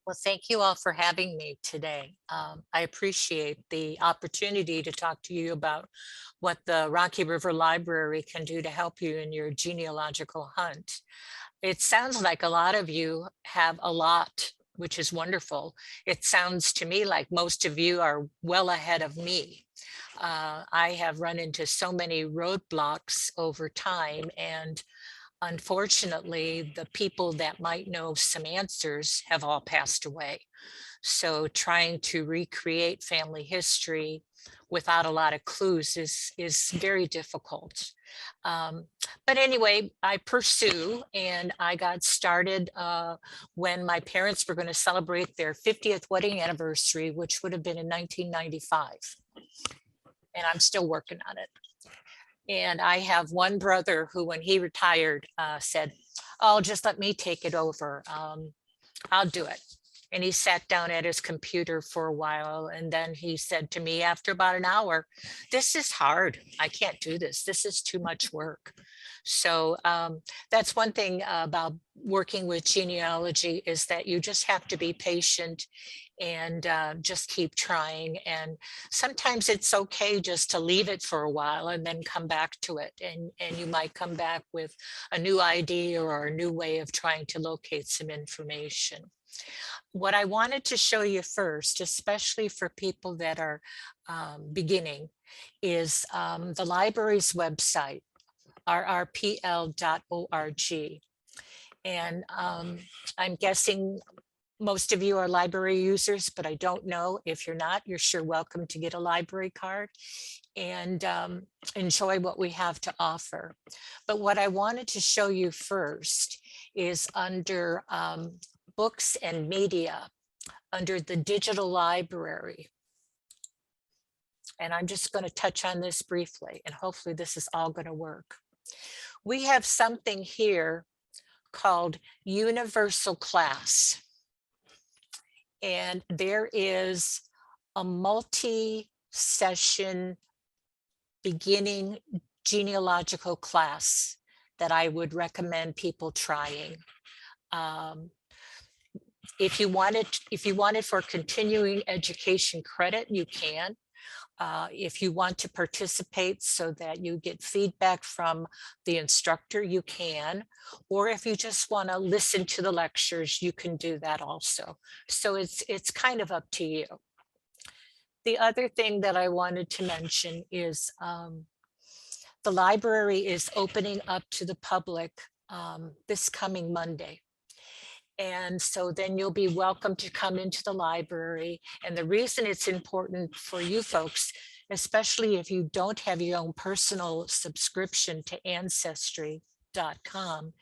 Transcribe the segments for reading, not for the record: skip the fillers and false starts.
Well, thank you all for having me today. I appreciate the opportunity to talk to you about what the Rocky River Library can do to help you in your genealogical hunt. It sounds like a lot of you have a lot, which is wonderful. It sounds to me like most of you are well ahead of me. I have run into so many roadblocks over time, and unfortunately, the people that might know some answers have all passed away. So trying to recreate family history without a lot of clues is very difficult. Um, but anyway, I pursue, and I got started when my parents were going to celebrate their 50th wedding anniversary, which would have been in 1995. And I'm still working on it. And I have one brother who, when he retired, said, "Oh, just let me take it over. I'll do it." And he sat down at his computer for a while. And then he said to me after about an hour, "This is hard. I can't do this. This is too much work." So that's one thing about working with genealogy, is that you just have to be patient and just keep trying. And sometimes it's okay just to leave it for a while and then come back to it. And you might come back with a new idea or a new way of trying to locate some information. What I wanted to show you first, especially for people that are beginning, is the library's website, rrpl.org. And I'm guessing most of you are library users, but I don't know. If you're not, you're sure welcome to get a library card and enjoy what we have to offer. But what I wanted to show you first is under books and media, under the digital library. And I'm just going to touch on this briefly, and hopefully this is all going to work. We have something here called Universal Class. And there is a multi-session beginning genealogical class that I would recommend people trying. If you wanted for continuing education credit, you can. If you want to participate so that you get feedback from the instructor, you can. Or if you just want to listen to the lectures, you can do that also. So it's kind of up to you. The other thing that I wanted to mention is the library is opening up to the public this coming Monday. And so then you'll be welcome to come into the library. And the reason it's important for you folks, especially if you don't have your own personal subscription to Ancestry.com,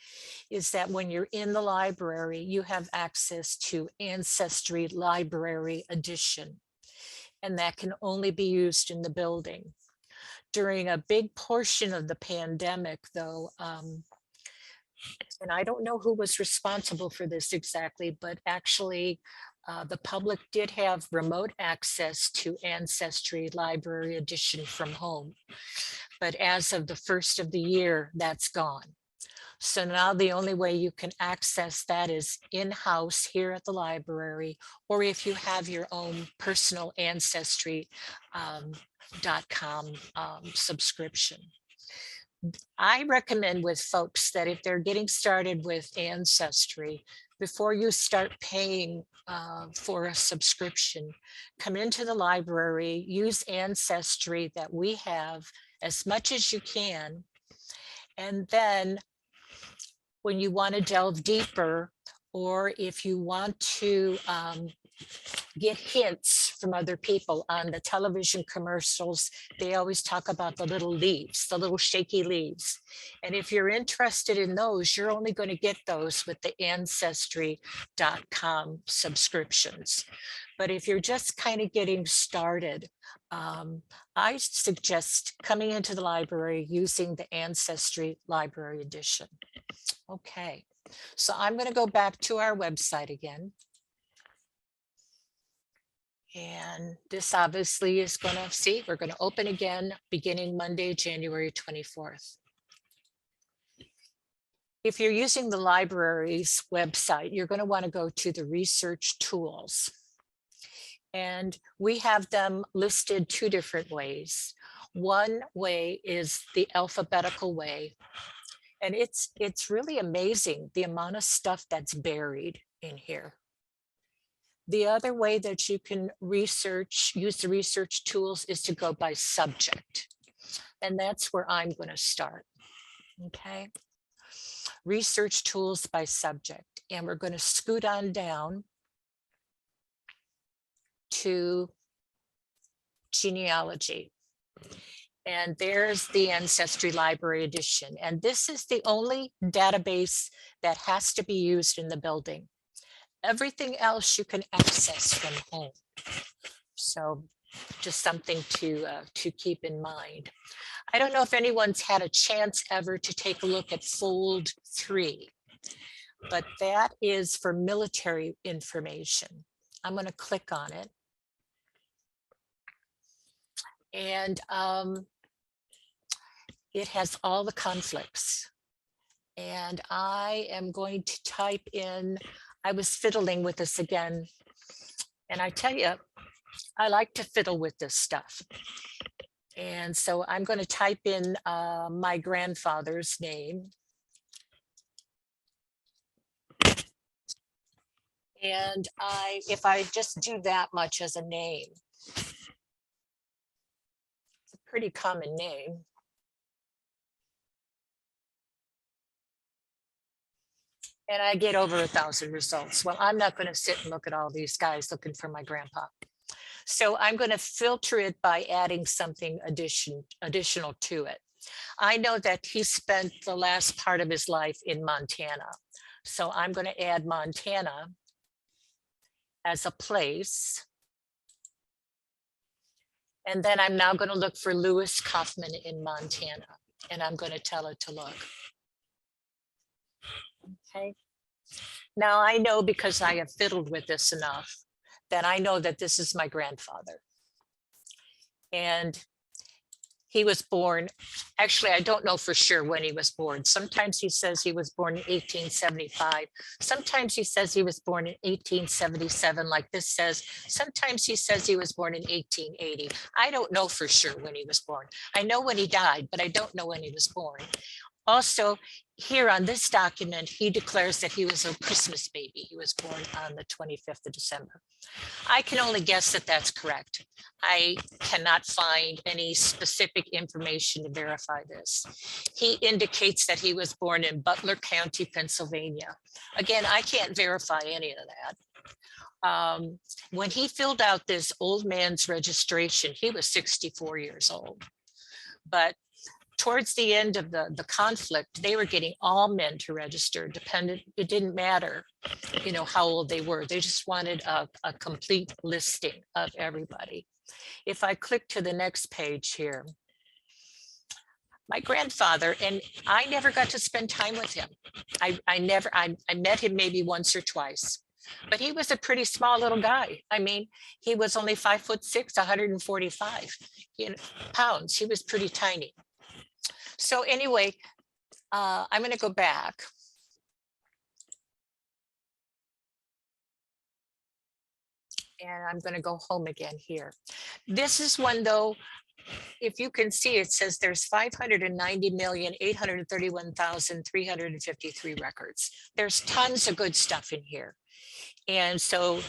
is that when you're in the library, you have access to Ancestry Library Edition. And that can only be used in the building. During a big portion of the pandemic, though, and I don't know who was responsible for this exactly, but actually the public did have remote access to Ancestry Library Edition from home. But as of the first of the year, that's gone. So now the only way you can access that is in-house here at the library, or if you have your own personal Ancestry.com subscription. I recommend with folks that if they're getting started with Ancestry, before you start paying for a subscription, come into the library, use Ancestry that we have as much as you can. And then when you want to delve deeper, or if you want to get hints from other people on the television commercials, they always talk about the little leaves, the little shaky leaves. And if you're interested in those, you're only going to get those with the Ancestry.com subscriptions. But if you're just kind of getting started, I suggest coming into the library using the Ancestry Library Edition. Okay, so I'm going to go back to our website again. And this obviously is going to, see, we're going to open again beginning Monday, January 24th. If you're using the library's website, you're going to want to go to the research tools. And we have them listed two different ways. One way is the alphabetical way. And it's really amazing the amount of stuff that's buried in here. The other way that you can use the research tools is to go by subject. And that's where I'm going to start. Okay. Research tools by subject. And we're going to scoot on down to genealogy. And there's the Ancestry Library Edition. And this is the only database that has to be used in the building. Everything else you can access from home. So just something to keep in mind. I don't know if anyone's had a chance ever to take a look at Fold 3, but that is for military information. I'm going to click on it. And it has all the conflicts. And I am going to type in, I was fiddling with this again. And I tell you, I like to fiddle with this stuff. And so I'm going to type in my grandfather's name. And if I just do that much as a name, it's a pretty common name. And I get over 1,000 results. Well, I'm not going to sit and look at all these guys looking for my grandpa. So I'm going to filter it by adding something additional to it. I know that he spent the last part of his life in Montana. So I'm going to add Montana as a place. And then I'm now going to look for Lewis Kaufman in Montana. And I'm going to tell it to look. Okay. Now I know, because I have fiddled with this enough, that I know that this is my grandfather. And he was born, actually, I don't know for sure when he was born. Sometimes he says he was born in 1875. Sometimes he says he was born in 1877, like this says. Sometimes he says he was born in 1880. I don't know for sure when he was born. I know when he died, but I don't know when he was born. Also, here on this document, he declares that he was a Christmas baby. He was born on the 25th of December. I can only guess that that's correct. I cannot find any specific information to verify this. He indicates that he was born in Butler County, Pennsylvania. Again, I can't verify any of that. When he filled out this old man's registration, he was 64 years old. But towards the end of the conflict, they were getting all men to register, it didn't matter, how old they were. They just wanted a complete listing of everybody. If I click to the next page here, my grandfather, and I never got to spend time with him. I met him maybe once or twice, but he was a pretty small little guy. I mean, he was only 5'6", 145 pounds. He was pretty tiny. So anyway, I'm going to go back. And I'm going to go home again here. This is one, though, if you can see, it says there's 590,831,353 records. There's tons of good stuff in here. And so,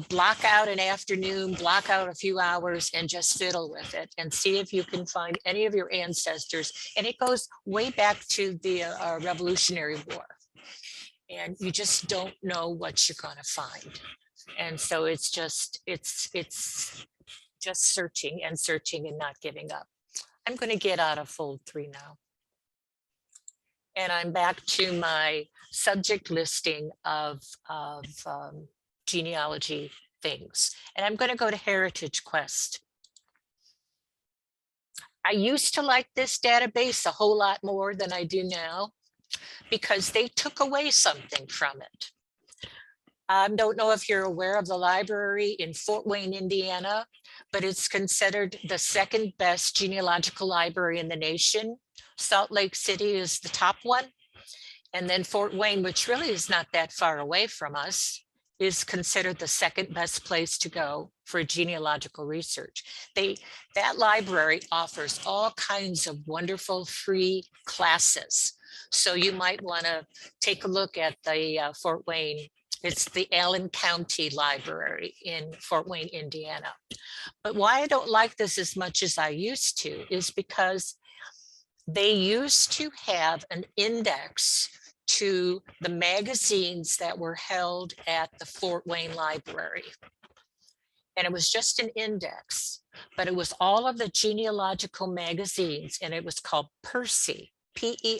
block out an afternoon, block out a few hours and just fiddle with it and see if you can find any of your ancestors. And it goes way back to the Revolutionary War. And you just don't know what you're going to find. And so it's just searching and searching and not giving up. I'm going to get out of Fold 3 now. And I'm back to my subject listing of genealogy things. And I'm going to go to Heritage Quest. I used to like this database a whole lot more than I do now, because they took away something from it. I don't know if you're aware of the library in Fort Wayne, Indiana, but it's considered the second best genealogical library in the nation. Salt Lake City is the top one. And then Fort Wayne, which really is not that far away from us, is considered the second best place to go for genealogical research. That library offers all kinds of wonderful free classes. So you might want to take a look at the Fort Wayne. It's the Allen County Library in Fort Wayne, Indiana. But why I don't like this as much as I used to is because they used to have an index to the magazines that were held at the Fort Wayne Library. And it was just an index, but it was all of the genealogical magazines, and it was called Percy, Persi.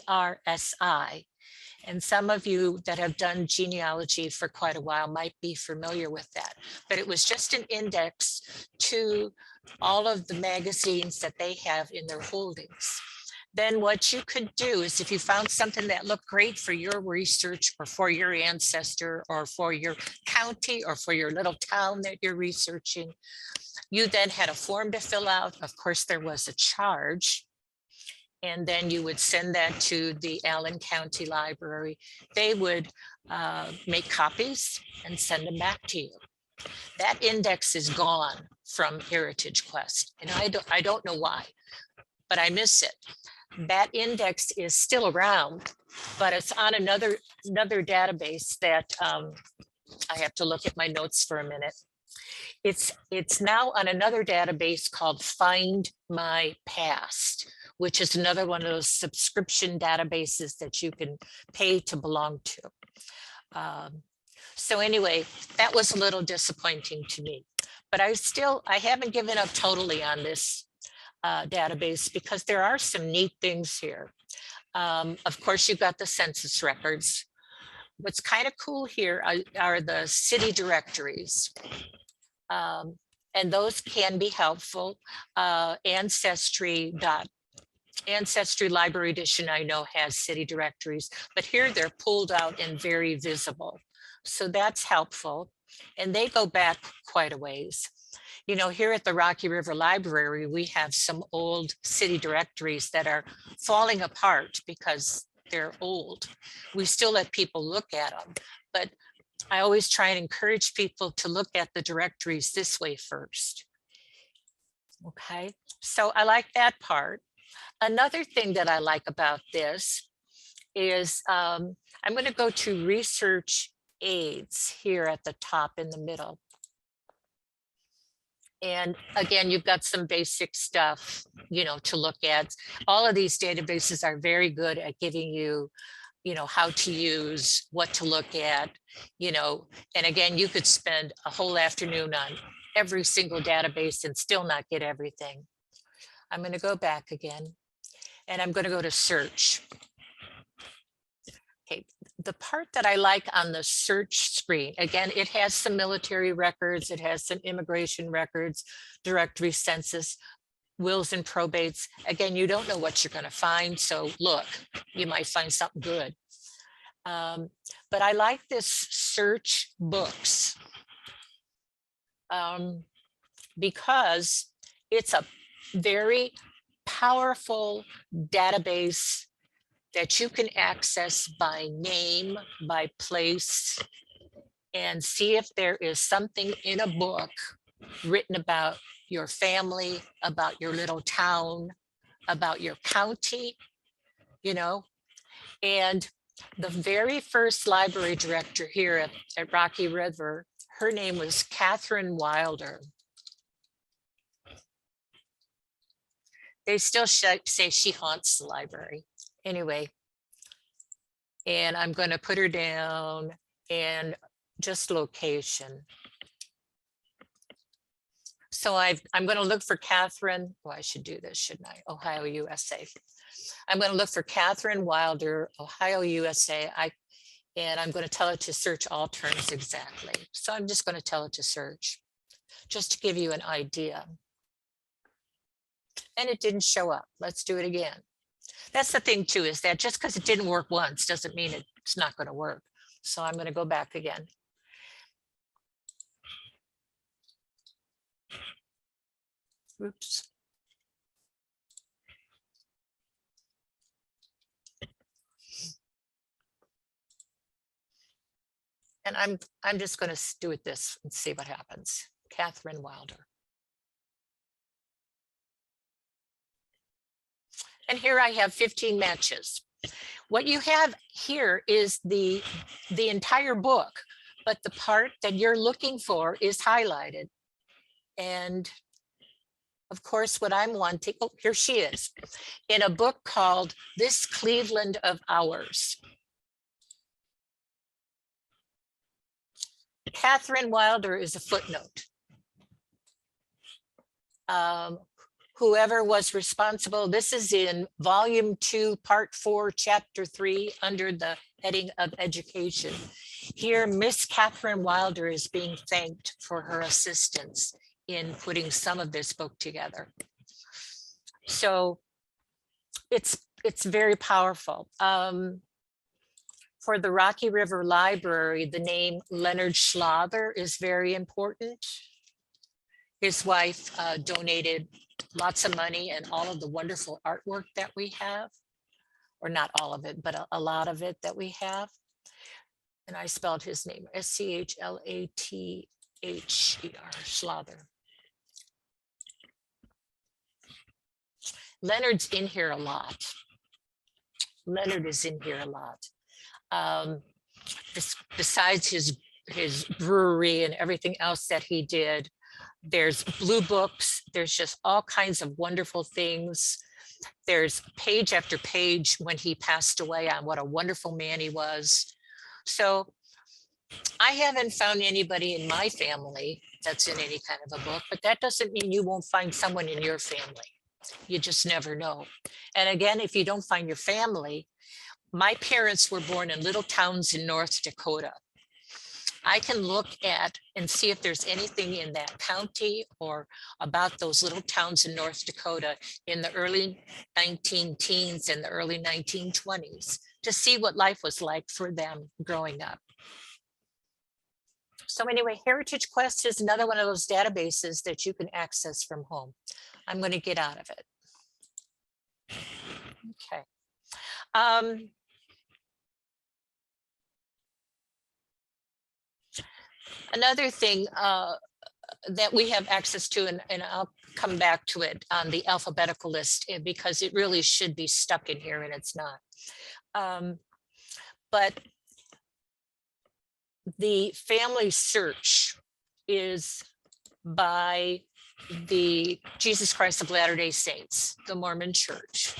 And some of you that have done genealogy for quite a while might be familiar with that. But it was just an index to all of the magazines that they have in their holdings. Then what you could do is if you found something that looked great for your research or for your ancestor or for your county or for your little town that you're researching, you then had a form to fill out. Of course, there was a charge. And then you would send that to the Allen County Library. They would make copies and send them back to you. That index is gone from Heritage Quest. And I don't know why, but I miss it. That index is still around, but it's on another database that I have to look at my notes for a minute. It's now on another database called Find My Past, which is another one of those subscription databases that you can pay to belong to. So anyway, that was a little disappointing to me, but I haven't given up totally on this database because there are some neat things here. Of course, you've got the census records. What's kind of cool here are the city directories. And those can be helpful. Ancestry Library Edition, I know, has city directories, but here they're pulled out and very visible. So that's helpful. And they go back quite a ways. You know, here at the Rocky River Library, we have some old city directories that are falling apart because they're old. We still let people look at them, but I always try and encourage people to look at the directories this way first. Okay, so I like that part. Another thing that I like about this is I'm going to go to research aids here at the top in the middle. And again, you've got some basic stuff, you know, to look at. All of these databases are very good at giving you, you know, how to use, what to look at, you know, and again, you could spend a whole afternoon on every single database and still not get everything. I'm going to go back again and I'm going to go to search. Okay, the part that I like on the search screen, again, it has some military records, it has some immigration records, directory, census, wills and probates. Again, you don't know what you're going to find, so look, you might find something good. But I like this search books because it's a very powerful database that you can access by name, by place, and see if there is something in a book written about your family, about your little town, about your county, you know. And the very first library director here at Rocky River, her name was Catherine Wilder. They still say she haunts the library. Anyway, and I'm going to put her down and just location. So I'm going to look for Catherine. Oh, I should do this, shouldn't I? Ohio, USA. I'm going to look for Catherine Wilder, Ohio, USA. And I'm going to tell it to search all terms exactly. So I'm just going to tell it to search, just to give you an idea. And it didn't show up. Let's do it again. That's the thing too, is that just because it didn't work once doesn't mean it's not going to work. So I'm going to go back again. Oops. And I'm just going to do it this and see what happens. Catherine Wilder. And here I have 15 matches. What you have here is the entire book, but the part that you're looking for is highlighted. And of course, what I'm wanting, oh, here she is, in a book called This Cleveland of Ours. Catherine Wilder is a footnote. Whoever was responsible, this is in volume 2, part 4, chapter 3, under the heading of education. Here, Miss Catherine Wilder is being thanked for her assistance in putting some of this book together. So it's very powerful. For the Rocky River Library, the name Leonard Schlother is very important. His wife donated lots of money and all of the wonderful artwork that we have, or not all of it, but a lot of it that we have. And I spelled his name, Schlather, Schlother. Leonard's in here a lot. Leonard is in here a lot. Besides his brewery and everything else that he did, there's blue books, there's just all kinds of wonderful things. There's page after page when he passed away on what a wonderful man he was. So I haven't found anybody in my family that's in any kind of a book, but that doesn't mean you won't find someone in your family. You just never know. And again, if you don't find your family, my parents were born in little towns in North Dakota. I can look at and see if there's anything in that county or about those little towns in North Dakota in the early 19-teens and the early 1920s to see what life was like for them growing up. So anyway, Heritage Quest is another one of those databases that you can access from home. I'm going to get out of it. Okay. Another thing that we have access to, and I'll come back to it on the alphabetical list because it really should be stuck in here and it's not. But the FamilySearch is by the Jesus Christ of Latter-day Saints, the Mormon Church.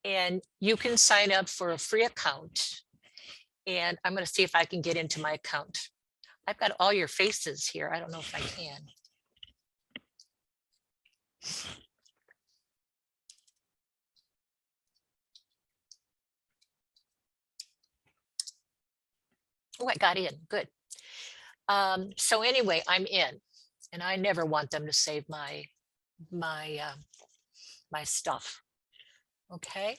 And you can sign up for a free account. And I'm going to see if I can get into my account. I've got all your faces here. I don't know if I can. Oh, I got in. Good. So anyway, I'm in, and I never want them to save my stuff. Okay.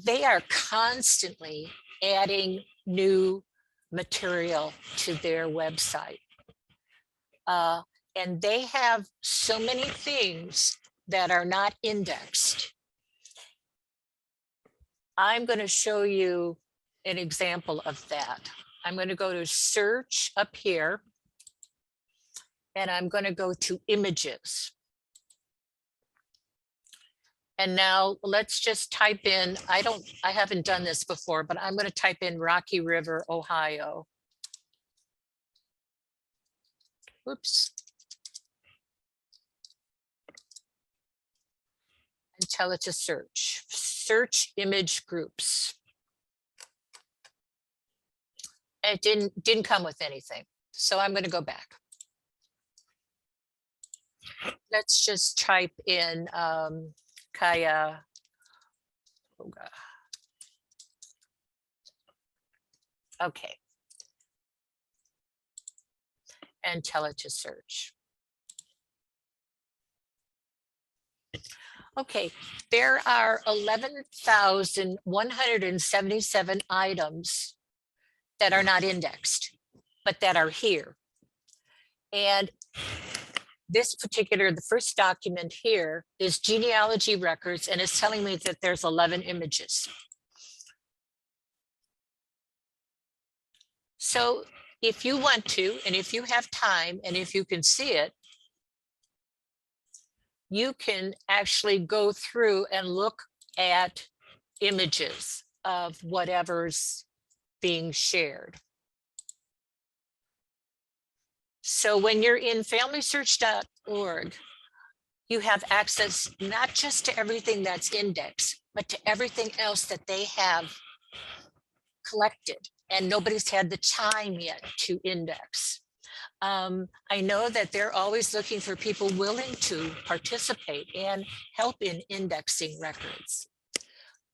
They are constantly adding new material to their website. And they have so many things that are not indexed. I'm going to show you an example of that. I'm going to go to search up here, and I'm going to go to images. And now let's just type in, I haven't done this before, but I'm going to type in Rocky River, Ohio. Oops. And tell it to search. Search image groups. It didn't come with anything. So I'm going to go back. Let's just type in Kaya. Okay. And tell it to search. Okay, there are 11,177 items that are not indexed, but that are here. And this particular, the first document here is genealogy records, and it's telling me that there's 11 images. So if you want to, and if you have time, and if you can see it, you can actually go through and look at images of whatever's being shared. So when you're in FamilySearch.org, you have access not just to everything that's indexed, but to everything else that they have collected, and nobody's had the time yet to index. I know that they're always looking for people willing to participate and help in indexing records.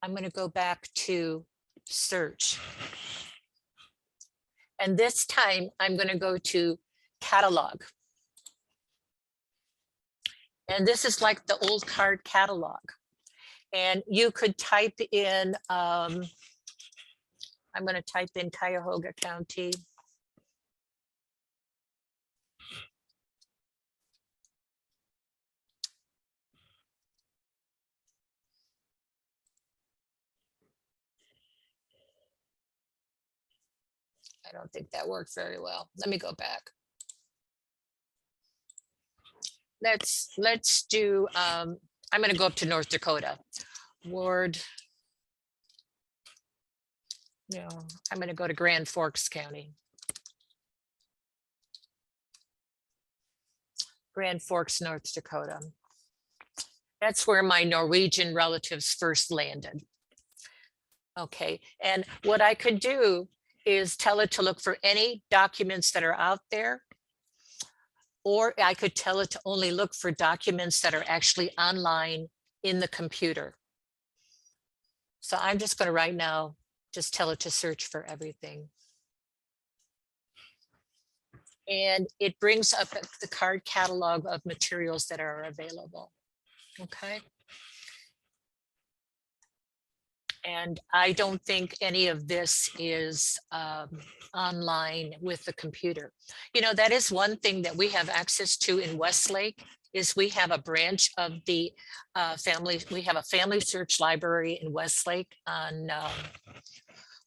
I'm going to go back to search. And this time I'm going to go to catalog. And this is like the old card catalog. And you could type in, I'm going to type in Cuyahoga County. I don't think that worked very well. Let me go back. Let's do, I'm going to go up to North Dakota. Ward. No, I'm going to go to Grand Forks County. Grand Forks, North Dakota. That's where my Norwegian relatives first landed. Okay, and what I could do is tell it to look for any documents that are out there, or I could tell it to only look for documents that are actually online in the computer. So I'm just going to right now just tell it to search for everything. And it brings up the card catalog of materials that are available. Okay. And I don't think any of this is online with the computer. You know, that is one thing that we have access to in Westlake, is we have a branch of the we have a FamilySearch library in Westlake on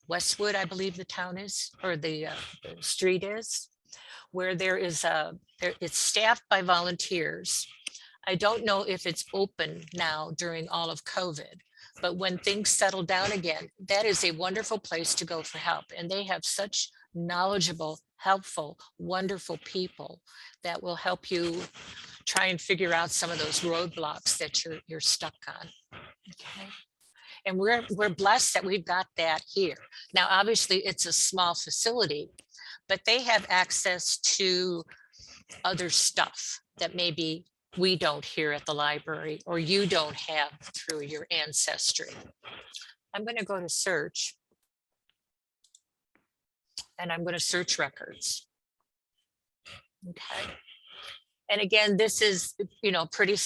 Westwood, I believe the town is, or the street is, where there is it's staffed by volunteers. I don't know if it's open now during all of COVID, but when things settle down again, that is a wonderful place to go for help. And they have such knowledgeable, helpful, wonderful people that will help you try and figure out some of those roadblocks that you're stuck on. Okay. And we're blessed that we've got that here. Now, obviously it's a small facility, but they have access to other stuff that maybe we don't hear at the library, or you don't have through your Ancestry. I'm going to go to search, and I'm going to search records. Okay. And again, this is, you know, pretty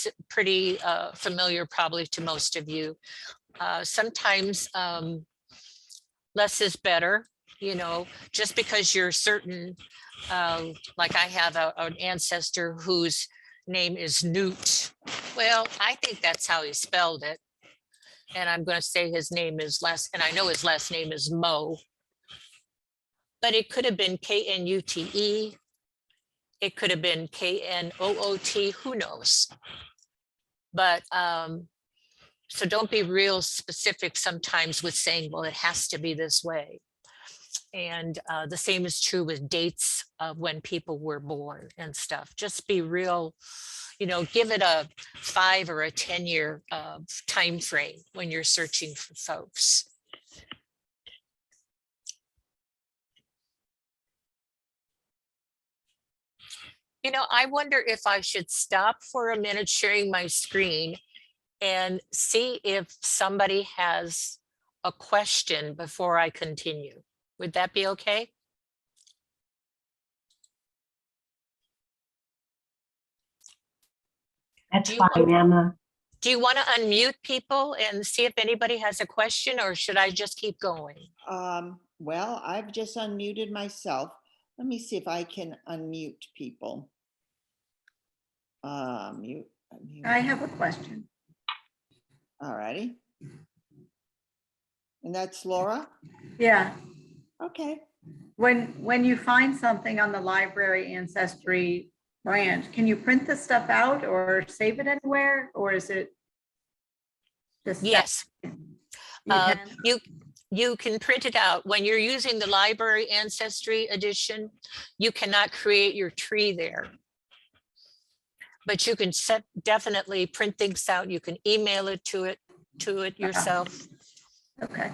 familiar probably to most of you. Sometimes less is better, you know, just because you're certain, like I have an ancestor whose name is Newt. Well, I think that's how he spelled it. And I'm going to say his name is and I know his last name is Mo. But it could have been Knute. It could have been Knoot, who knows? But so don't be real specific sometimes with saying, well, it has to be this way. And the same is true with dates of when people were born and stuff. Just be real, you know, give it a 5 or a 10-year time frame when you're searching for folks. You know, I wonder if I should stop for a minute sharing my screen and see if somebody has a question before I continue. Would that be okay? That's fine, Emma. Do you want to unmute people and see if anybody has a question, or should I just keep going? Well, I've just unmuted myself. Let me see if I can unmute people. Mute. I have a question. All righty. And that's Laura? Yeah. Okay. when you find something on the library Ancestry branch, can you print the stuff out or save it anywhere? Or is it just? Yes, You uh, can? you can print it out. When you're using the library Ancestry edition, you cannot create your tree there. But you can definitely print things out. You can email it to it yourself. Okay.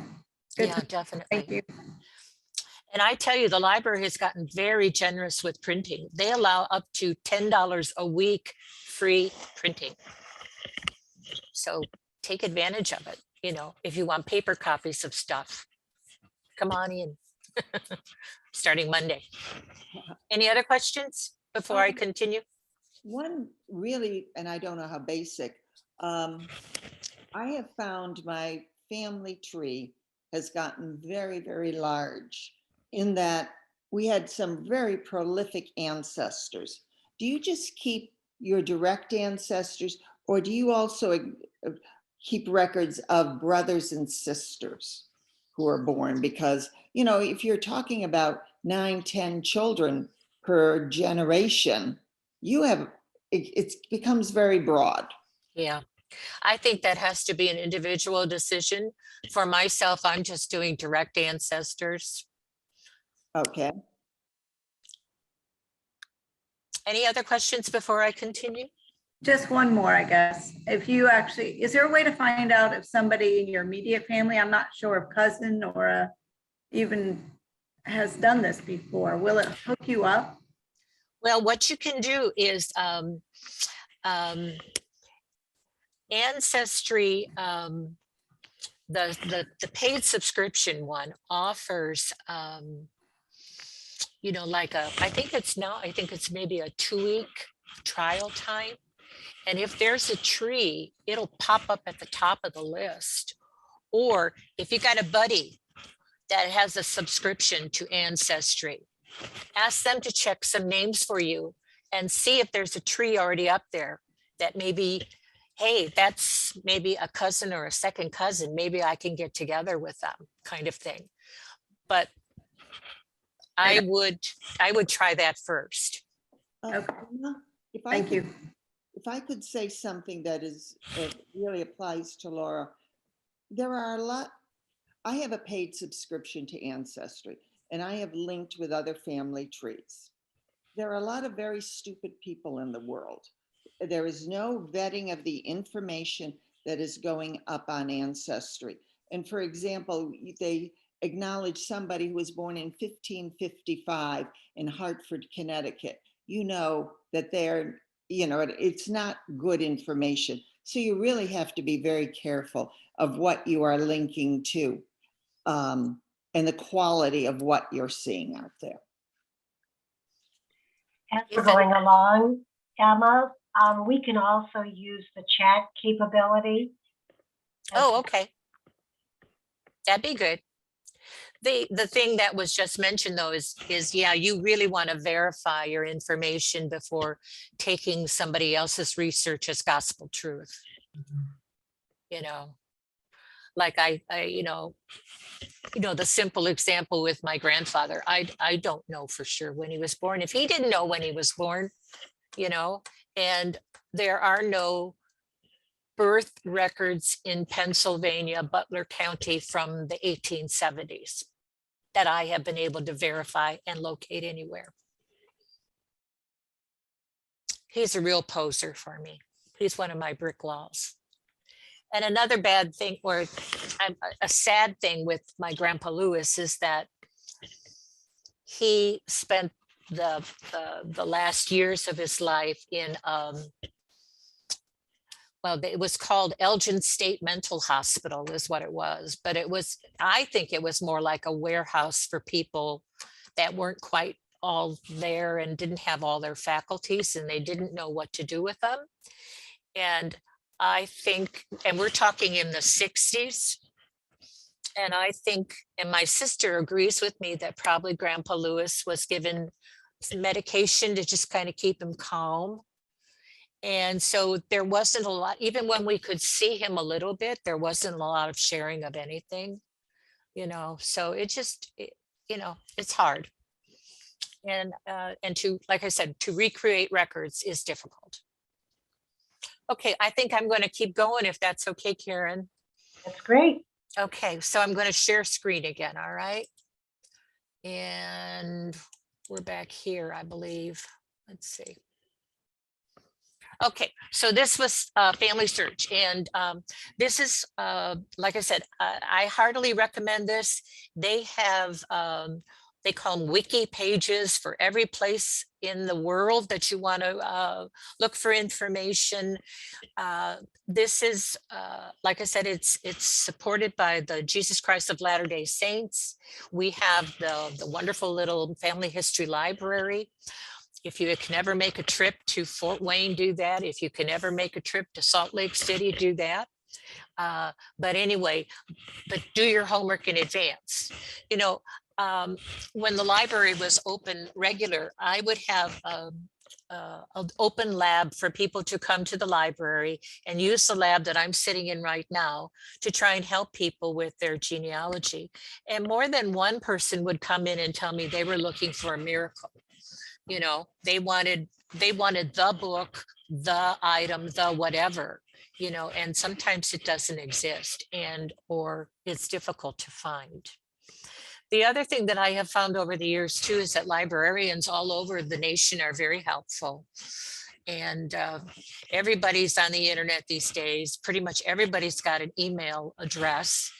Good. Yeah, definitely. Thank you. And I tell you, the library has gotten very generous with printing. They allow up to $10 a week free printing. So take advantage of it. You know, if you want paper copies of stuff, come on in. Starting Monday. Any other questions before I continue? One really, and I don't know how basic, I have found my family tree has gotten very, very large in that we had some very prolific ancestors. Do you just keep your direct ancestors, or do you also keep records of brothers and sisters who are born? Because, you know, if you're talking about 9, 10 children per generation, you have, it becomes very broad. Yeah, I think that has to be an individual decision. For myself, I'm just doing direct ancestors. Okay. Any other questions before I continue? Just one more, I guess. If you actually, is there a way to find out if somebody in your immediate family, I'm not sure if cousin or even has done this before, will it hook you up? Well, what you can do is Ancestry, the paid subscription one offers, you know, like I think it's maybe a 2-week trial time. And if there's a tree, it'll pop up at the top of the list. Or if you got a buddy that has a subscription to Ancestry, ask them to check some names for you and see if there's a tree already up there that maybe, hey, that's maybe a cousin or a second cousin. Maybe I can get together with them, kind of thing. But I would try that first. Okay. If I Thank could, you. if I could say something that is really applies to Laura, there are a lot. I have a paid subscription to Ancestry, and I have linked with other family trees. There are a lot of very stupid people in the world. There is no vetting of the information that is going up on Ancestry. And for example, they acknowledge somebody who was born in 1555 in Hartford, Connecticut. You know that they're, you know, it's not good information. So you really have to be very careful of what you are linking to, and the quality of what you're seeing out there. As we're going along, Emma, we can also use the chat capability. Oh, okay. That'd be good. The thing that was just mentioned though is yeah, you really want to verify your information before taking somebody else's research as gospel truth. You know, like I you know, the simple example with my grandfather, I don't know for sure when he was born. If he didn't know when he was born, you know, and there are no birth records in Pennsylvania, Butler County from the 1870s that I have been able to verify and locate anywhere. He's a real poser for me. He's one of my brick walls. And another bad thing, or a sad thing with my grandpa Lewis, is that he spent the last years of his life in well, it was called Elgin State Mental Hospital is what it was, but it was, I think it was more like a warehouse for people that weren't quite all there and didn't have all their faculties and they didn't know what to do with them. And I think, and we're talking in the 60s, and I think, and my sister agrees with me that probably Grandpa Lewis was given some medication to just kind of keep him calm. And so there wasn't a lot, even when we could see him a little bit, there wasn't a lot of sharing of anything, you know, so it just, you know, it's hard. and to, like I said, to recreate records is difficult. Okay, I think I'm going to keep going if that's okay, Karen. That's great. Okay, so I'm going to share screen again, all right? And we're back here, I believe. Let's see. Okay, so this was FamilySearch, and this is, like I said, I heartily recommend this. They have, they call them wiki pages for every place in the world that you want to look for information. This is, like I said, it's supported by the Jesus Christ of Latter-day Saints. We have the wonderful little family history library. If you can ever make a trip to Fort Wayne, do that. If you can ever make a trip to Salt Lake City, do that. But anyway, but do your homework in advance. You know, when the library was open regular, I would have an open lab for people to come to the library and use the lab that I'm sitting in right now to try and help people with their genealogy. And more than one person would come in and tell me they were looking for a miracle. You know, they wanted the book, the item, the whatever, you know, and sometimes it doesn't exist, and or it's difficult to find. The other thing that I have found over the years too is that librarians all over the nation are very helpful. And everybody's on the internet these days. Pretty much everybody's got an email address.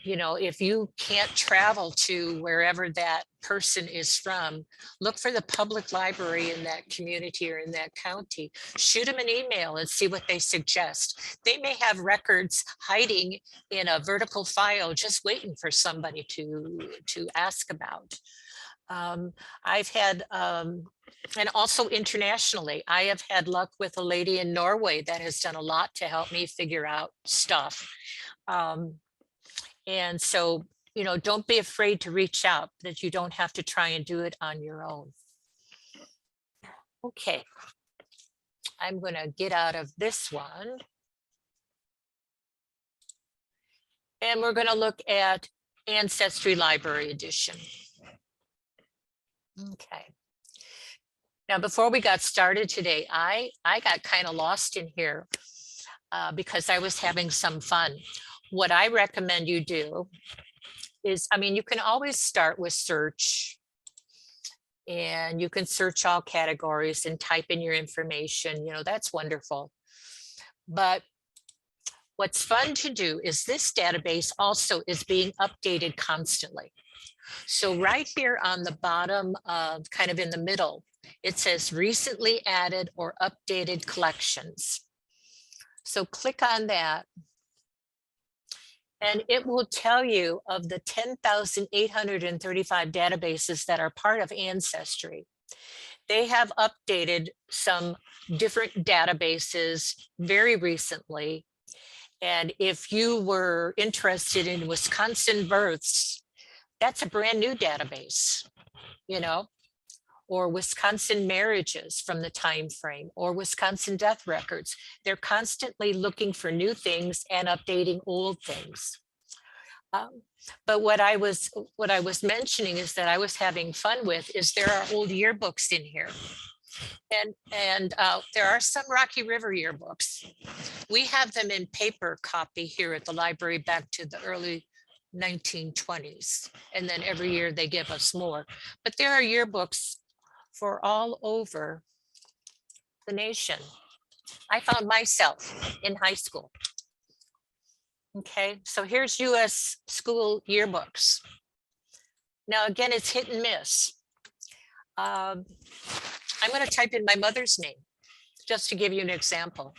You know, if you can't travel to wherever that person is from, look for the public library in that community or in that county. Shoot them an email and see what they suggest. They may have records hiding in a vertical file, just waiting for somebody to ask about. I've had, and also internationally, I have had luck with a lady in Norway that has done a lot to help me figure out stuff. And so, you know, don't be afraid to reach out, that you don't have to try and do it on your own. Okay. I'm going to get out of this one. And we're going to look at Ancestry Library Edition. Okay. Now, before we got started today, I got kind of lost in here because I was having some fun. What I recommend you do is, I mean, you can always start with search, and you can search all categories and type in your information, you know, that's wonderful. But what's fun to do is this database also is being updated constantly. So right here on the bottom, kind of in the middle, it says recently added or updated collections. So click on that. And it will tell you of the 10,835 databases that are part of Ancestry. They have updated some different databases very recently. And if you were interested in Wisconsin births, that's a brand new database, you know, or Wisconsin marriages from the time frame, or Wisconsin death records. They're constantly looking for new things and updating old things. But what I was mentioning is that I was having fun with is there are old yearbooks in here. And there are some Rocky River yearbooks. We have them in paper copy here at the library back to the early 1920s. And then every year they give us more. But there are yearbooks for all over the nation. I found myself in high school. Okay, so here's US school yearbooks. Now, again, it's hit and miss. I'm going to type in my mother's name just to give you an example.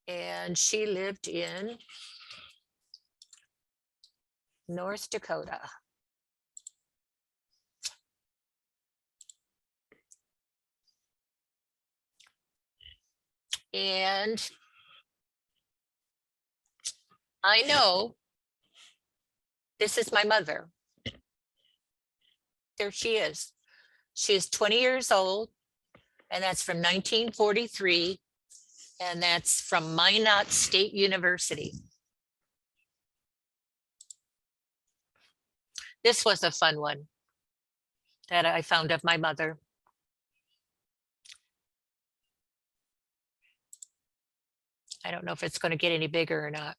And she lived in North Dakota. And I know this is my mother. There she is. She is 20 years old, and that's from 1943, and that's from Minot State University. This was a fun one that I found of my mother. I don't know if it's going to get any bigger or not.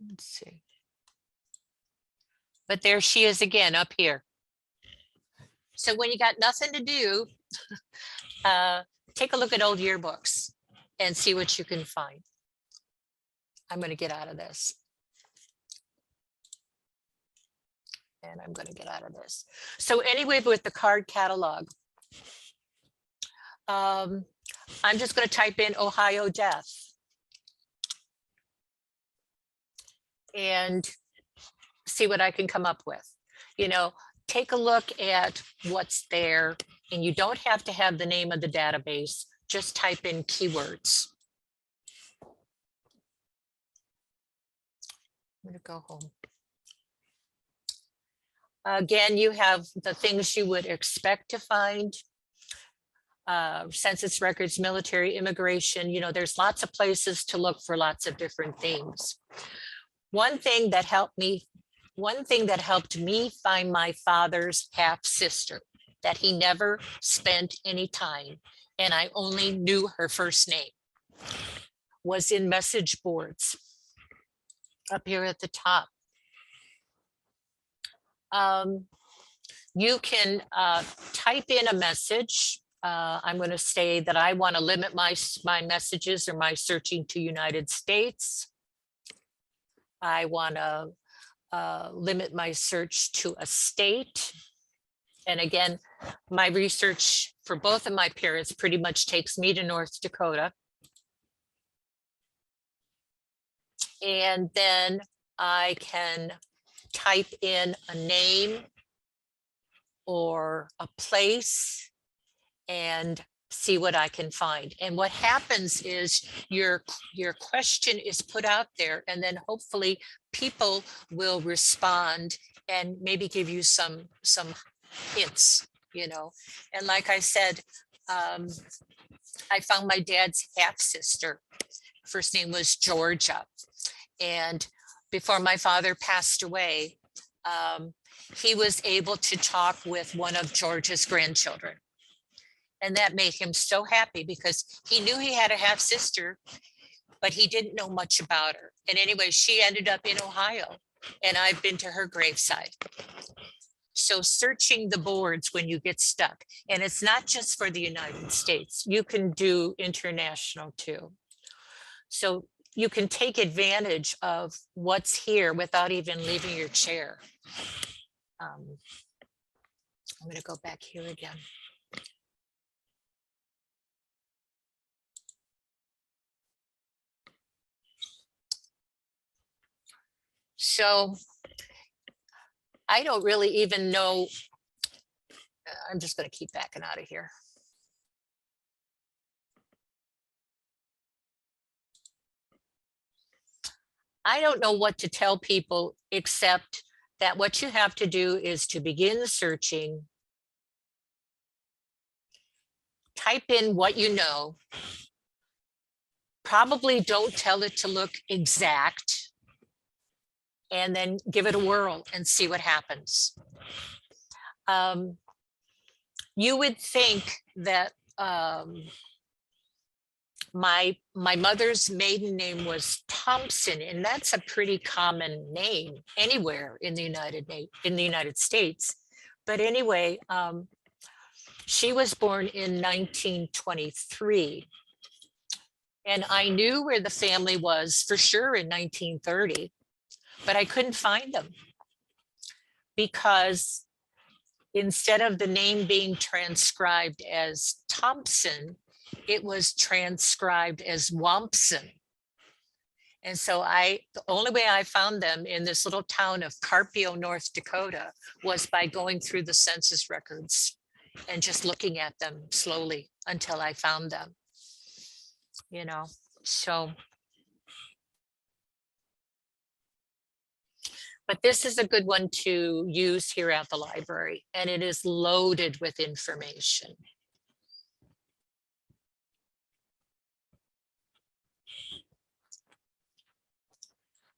Let's see. But there she is again up here. So when you got nothing to do, take a look at old yearbooks and see what you can find. I'm going to get out of this. And I'm going to get out of this. So anyway, with the card catalog, I'm just going to type in Ohio death. And see what I can come up with. You know, take a look at what's there, and you don't have to have the name of the database, just type in keywords. I'm gonna go home. Again, you have the things you would expect to find. Census records, military, immigration, you know, there's lots of places to look for lots of different things. One thing that helped me find my father's half sister that he never spent any time, and I only knew her first name, was in message boards up here at the top. You can type in a message. I'm going to say that I want to limit my messages or my searching to United States. I want to limit my search to a state. And again, my research for both of my parents pretty much takes me to North Dakota. And then I can type in a name or a place and see what I can find. And what happens is your question is put out there, and then hopefully people will respond and maybe give you some hints, you know. And like I said, I found my dad's half sister. First name was Georgia. And before my father passed away, he was able to talk with one of Georgia's grandchildren. And that made him so happy because he knew he had a half sister, but he didn't know much about her. And anyway, she ended up in Ohio, and I've been to her graveside. So searching the boards when you get stuck, and it's not just for the United States, you can do international too. So you can take advantage of what's here without even leaving your chair. I'm going to go back here again. So I don't really even know. I'm just going to keep backing out of here. I don't know what to tell people except that what you have to do is to begin searching, type in what you know, probably don't tell it to look exact, and then give it a whirl and see what happens. You would think that my mother's maiden name was Thompson, and that's a pretty common name anywhere in the United States. But anyway, she was born in 1923. And I knew where the family was for sure in 1930, but I couldn't find them because instead of the name being transcribed as Thompson, it was transcribed as Wompson. And so the only way I found them in this little town of Carpio, North Dakota, was by going through the census records and just looking at them slowly until I found them, you know. So, but this is a good one to use here at the library, and it is loaded with information.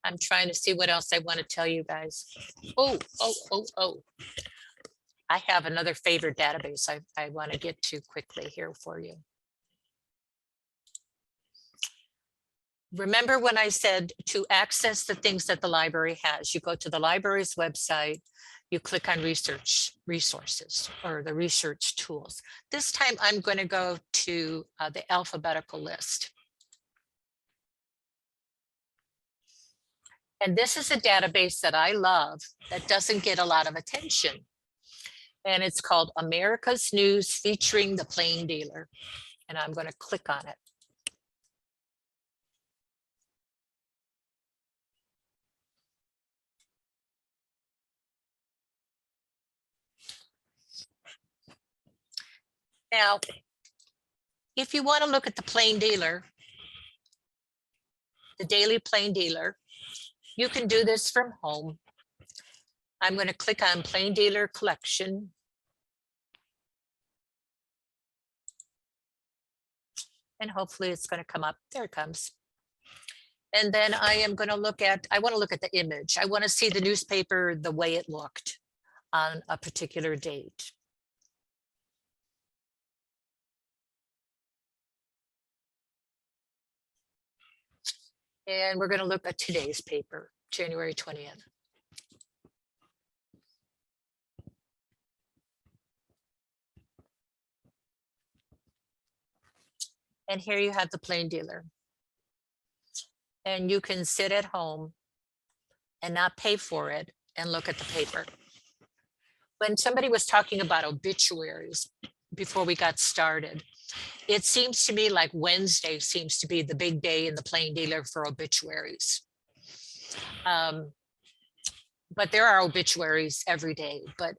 I'm trying to see what else I want to tell you guys. Oh. I have another favorite database I want to get to quickly here for you. Remember when I said to access the things that the library has, you go to the library's website, you click on research resources or the research tools. This time I'm going to go to the alphabetical list. And this is a database that I love that doesn't get a lot of attention. And it's called America's News featuring the Plain Dealer. And I'm going to click on it. Now, if you want to look at the Plain Dealer, the Daily Plain Dealer, you can do this from home. I'm going to click on Plain Dealer Collection. And hopefully it's going to come up. There it comes. And then I want to look at the image. I want to see the newspaper the way it looked on a particular date. And we're going to look at today's paper, January 20th. And here you have the Plain Dealer. And you can sit at home and not pay for it and look at the paper. When somebody was talking about obituaries before we got started, it seems to me like Wednesday seems to be the big day in the Plain Dealer for obituaries. But there are obituaries every day, but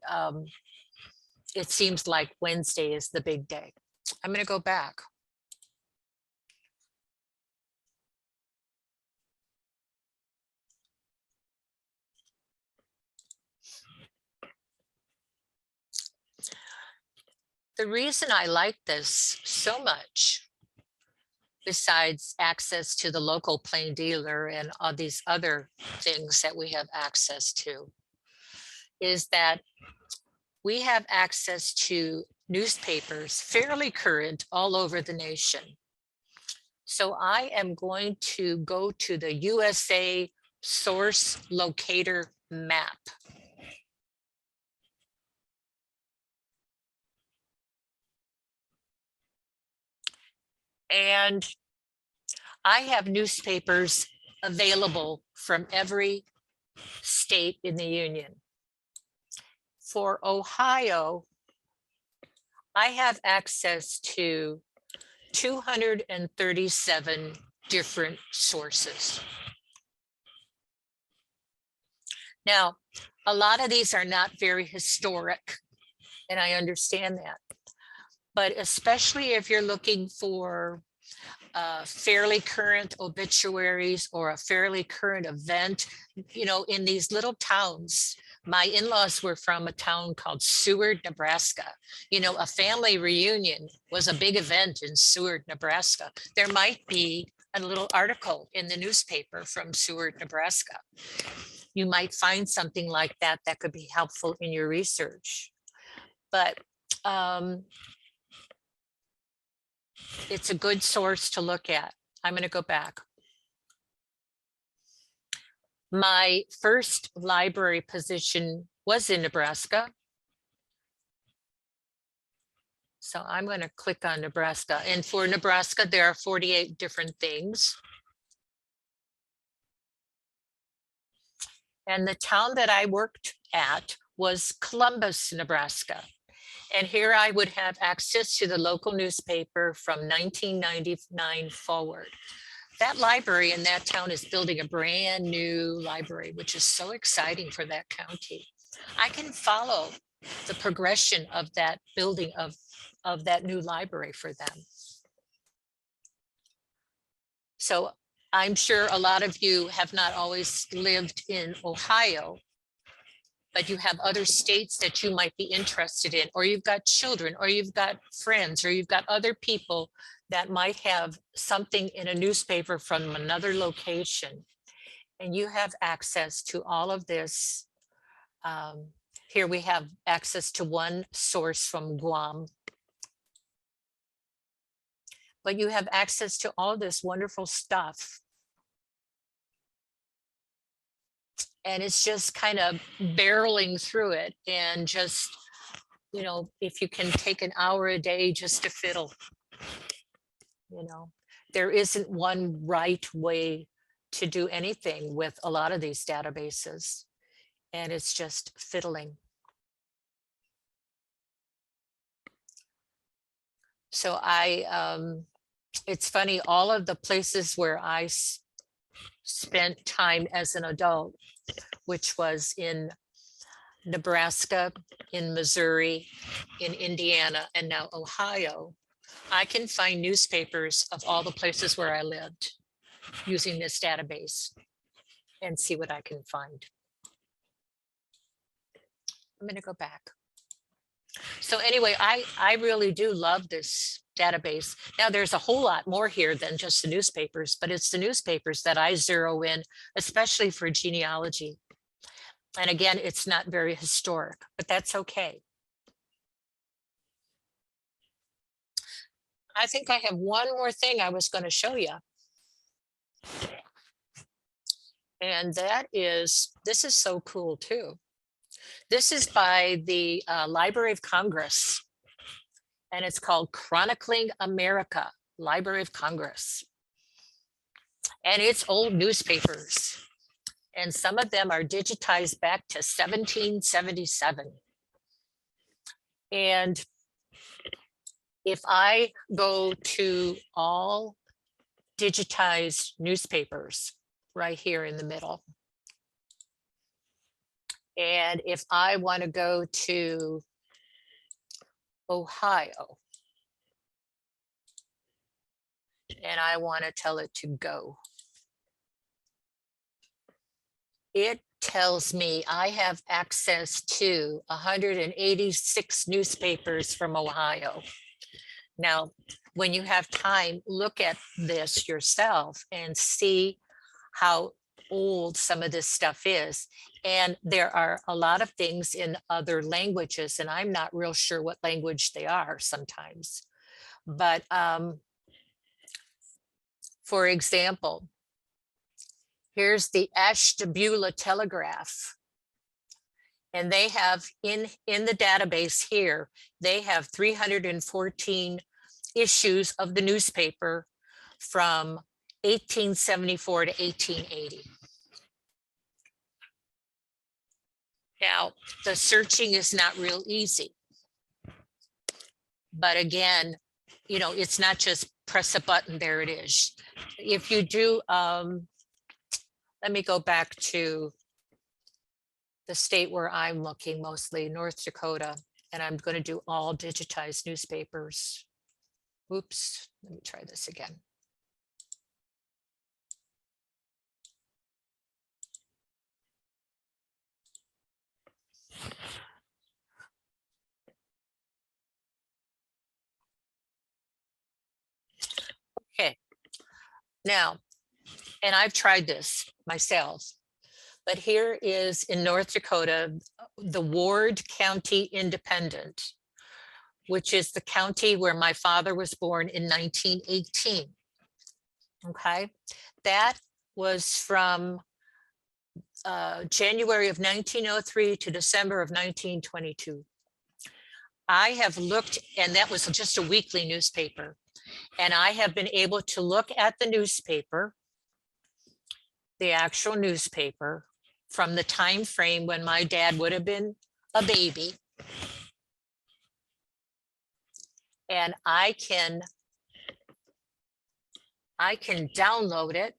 it seems like Wednesday is the big day. I'm going to go back. The reason I like this so much, besides access to the local Plain Dealer and all these other things that we have access to, is that we have access to newspapers fairly current all over the nation. So I am going to go to the USA Source Locator map. And I have newspapers available from every state in the union. For Ohio, I have access to 237 different sources. Now, a lot of these are not very historic, and I understand that. But especially if you're looking for fairly current obituaries or a fairly current event, you know, in these little towns. My in-laws were from a town called Seward, Nebraska. You know, a family reunion was a big event in Seward, Nebraska. There might be a little article in the newspaper from Seward, Nebraska. You might find something like that that could be helpful in your research. But it's a good source to look at. I'm going to go back. My first library position was in Nebraska. So I'm going to click on Nebraska. And for Nebraska, there are 48 different things. And the town that I worked at was Columbus, Nebraska. And here I would have access to the local newspaper from 1999 forward. That library in that town is building a brand new library, which is so exciting for that county. I can follow the progression of that building of that new library for them. So I'm sure a lot of you have not always lived in Ohio, but you have other states that you might be interested in, or you've got children, or you've got friends, or you've got other people that might have something in a newspaper from another location. And you have access to all of this. Here we have access to one source from Guam. But you have access to all this wonderful stuff. And it's just kind of barreling through it, and just, you know, if you can take an hour a day just to fiddle, you know, there isn't one right way to do anything with a lot of these databases, and it's just fiddling. So it's funny, all of the places where I spent time as an adult, which was in Nebraska, in Missouri, in Indiana, and now Ohio, I can find newspapers of all the places where I lived using this database and see what I can find. I'm going to go back. So anyway, I really do love this database. Now there's a whole lot more here than just the newspapers, but it's the newspapers that I zero in, especially for genealogy. And again, it's not very historic, but that's okay. I think I have one more thing I was going to show you. And that is, this is so cool too. This is by the Library of Congress, and it's called Chronicling America, Library of Congress. And it's old newspapers. And some of them are digitized back to 1777. And if I go to all digitized newspapers right here in the middle, and if I want to go to Ohio, and I want to tell it to go, it tells me I have access to 186 newspapers from Ohio. Now, when you have time, look at this yourself and see how old some of this stuff is. And there are a lot of things in other languages, and I'm not real sure what language they are sometimes. But for example, here's the Ashtabula Telegraph. And they have in the database here, they have 314 issues of the newspaper from 1874 to 1880. Now, the searching is not real easy. But again, you know, it's not just press a button, there it is. If you do, let me go back to the state where I'm looking mostly, North Dakota, and I'm going to do all digitized newspapers. Oops, let me try this again. Okay, now, and I've tried this myself, but here is in North Dakota, the Ward County Independent, which is the county where my father was born in 1918. Okay, that was from January of 1903 to December of 1922. I have looked, and that was just a weekly newspaper. And I have been able to look at the newspaper, the actual newspaper, from the time frame when my dad would have been a baby. And I can download it.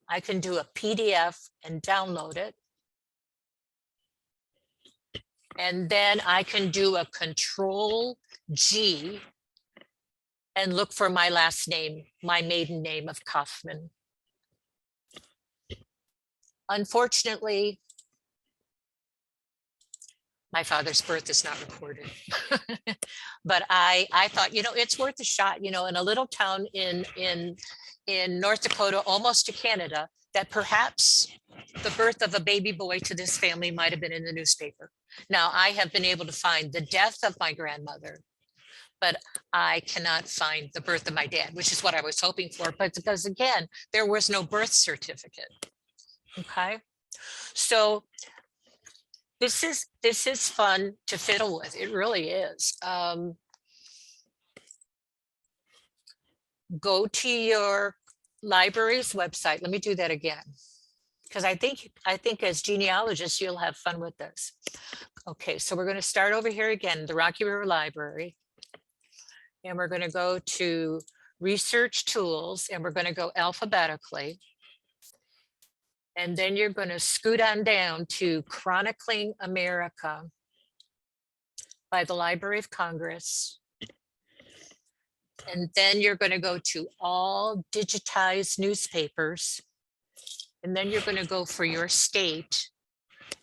I can do a PDF and download it. And then I can do a Control-G and look for my last name, my maiden name of Kaufman. Unfortunately, my father's birth is not recorded. But I thought, you know, it's worth a shot, you know, in a little town in North Dakota, almost to Canada, that perhaps the birth of a baby boy to this family might have been in the newspaper. Now, I have been able to find the death of my grandmother, but I cannot find the birth of my dad, which is what I was hoping for. But because again, there was no birth certificate. Okay. So this is fun to fiddle with. It really is. Go to your library's website. Let me do that again, because I think as genealogists, you'll have fun with this. Okay, so we're going to start over here again, the Rocky River Library. And we're going to go to research tools, and we're going to go alphabetically. And then you're going to scoot on down to Chronicling America by the Library of Congress. And then you're going to go to all digitized newspapers. And then you're going to go for your state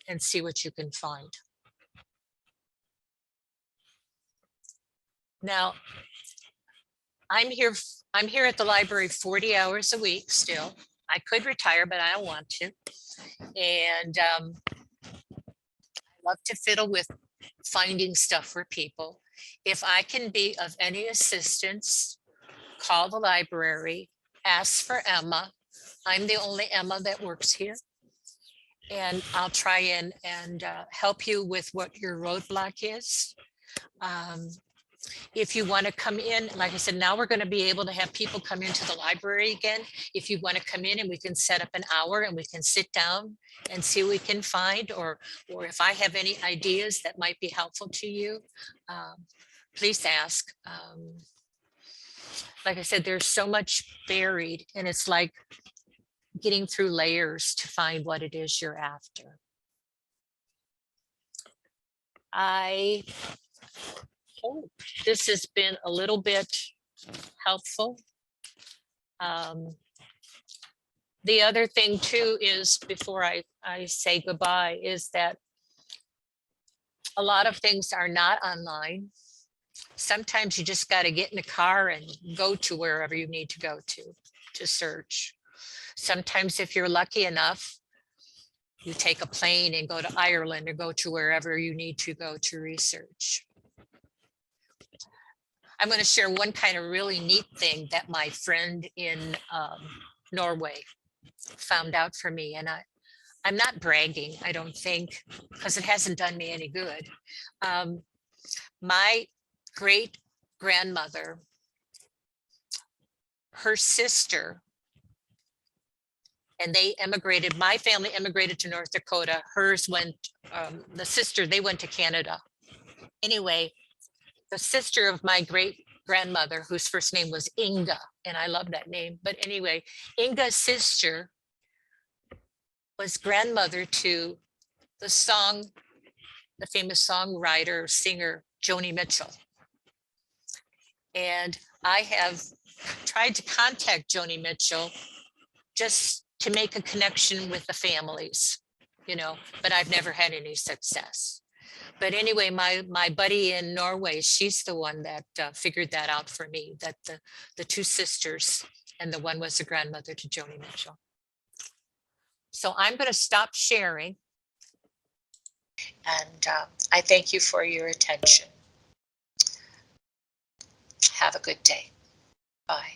and see what you can find. Now, I'm here at the library 40 hours a week still. I could retire, but I don't want to. And I love to fiddle with finding stuff for people. If I can be of any assistance, call the library, ask for Emma. I'm the only Emma that works here. And I'll try and help you with what your roadblock is. If you want to come in, like I said, now we're going to be able to have people come into the library again. If you want to come in and we can set up an hour and we can sit down and see what we can find, or if I have any ideas that might be helpful to you, please ask. Like I said, there's so much buried, and it's like getting through layers to find what it is you're after. I hope this has been a little bit helpful. The other thing too is, before I say goodbye, is that a lot of things are not online. Sometimes you just got to get in the car and go to wherever you need to go to search. Sometimes if you're lucky enough, you take a plane and go to Ireland or go to wherever you need to go to research. I'm going to share one kind of really neat thing that my friend in Norway found out for me. And I'm not bragging, I don't think, because it hasn't done me any good. My great grandmother, her sister, and they emigrated, my family emigrated to North Dakota. Hers went, the sister, they went to Canada. Anyway, the sister of my great grandmother, whose first name was Inga, and I love that name. But anyway, Inga's sister was grandmother to the famous songwriter, singer, Joni Mitchell. And I have tried to contact Joni Mitchell just to make a connection with the families, but I've never had any success. But anyway, my buddy in Norway, she's the one that figured that out for me, that the two sisters, and the one was the grandmother to Joni Mitchell. So I'm going to stop sharing. And I thank you for your attention. Have a good day. Bye.